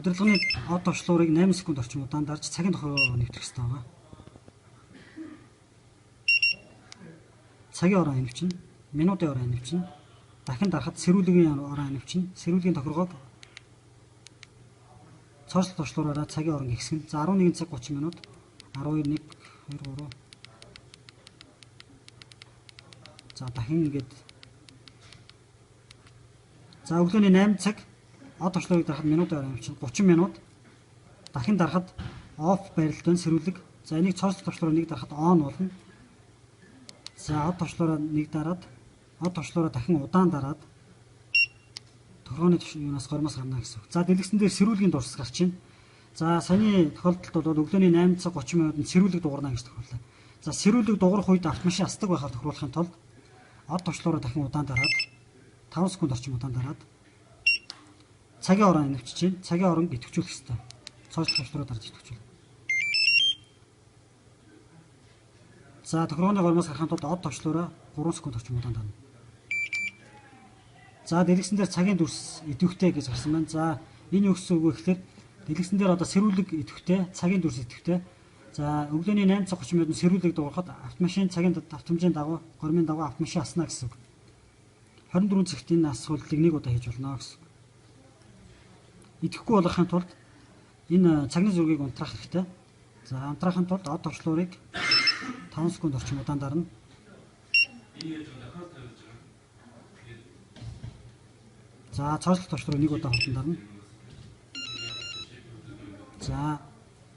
Удирдлагын од товчлуурыг 8 секунд орчим удаан дарж цагийн тохиогоор нэвтрэх ёстой байна. Цагийн орон хянавчна, минутын орон хянавчна, дахин дарахад сэрүүлгийн орон хянавчна, сэрүүлгийн тохиргоог цоослол товчлуураараа цагийн орон гихсгэн. За 11 цаг 30 минут, 12 1 2 3. За дахин ингээд. За өглөөний 8 цаг од товчлуурыг дарахад минутын орон хянавчна, 30 минут. Дахин дарахад офф барилтын сэрүүлэг. За энийг цоослол товчлуураар нэг дарахад он болно. За од товчлуураа нэг дараад од товчлуураа дахин удаан дараад тохиргооны юунаас гормоос гарна гэсэн үг. За дэлгэцэн дээр сэрүүлгийн дурсас гарч байна. За саяны тохиолдолд бол өглөөний 8 цаг 30 минутанд сэрүүлэг дуурна гэж тохирлоо. За сэрүүлэг дуурах үед автомашин асдаг байхаар тохируулахын тулд од товчлуураа дахин удаан дараад 5 секунд орчим удаан дараад цагийн орон хянавчиж байна. Цагийн орон идэвхжүүлэх ёстой. Цоослол товчлуураа дарж идэвхжүүл. За тохиргооны гормоос гарахын тулд од товчлуураа 3 секунд орчим удаан дарна. За дэлгэцэн дээр цагийн дүрс идэвхтэй гэж гарсан байна. За энэ юу гэсэн үг вэ гэхээр дэлгэцэн дээр одоо сэрүүлэг идэвхтэй, цагийн дүрс идэвхтэй. За өглөөний 8 цаг 30 минутанд сэрүүлэг дуурахад автомашин цагийн давтамжийн дагуу, гормын дагуу автомашин аснаа гэсэн үг. 24 цагт энэ асуултыг нэг удаа хийж болно гэсэн үг. Идэхгүй болгохын тулд энэ цагны зургийг унтраах хэрэгтэй. За унтраахын тулд од товчлуурыг 5 секунд орчим удаан дарна. За цоослол товчлуурыг нэг удаа хурдан дарна. За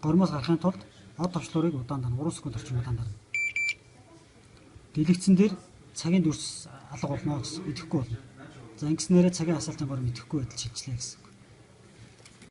гормоос гарахын тулд од товчлуурыг удаан дарна. 3 секунд орчим удаан дарна. Дэлгэцэн дээр цагийн дүрс алга болно гэсэн идэхгүй болно. За ингэснээрээ цагийн асаалтын горм идэхгүй байдал шилжлээ гэсэн.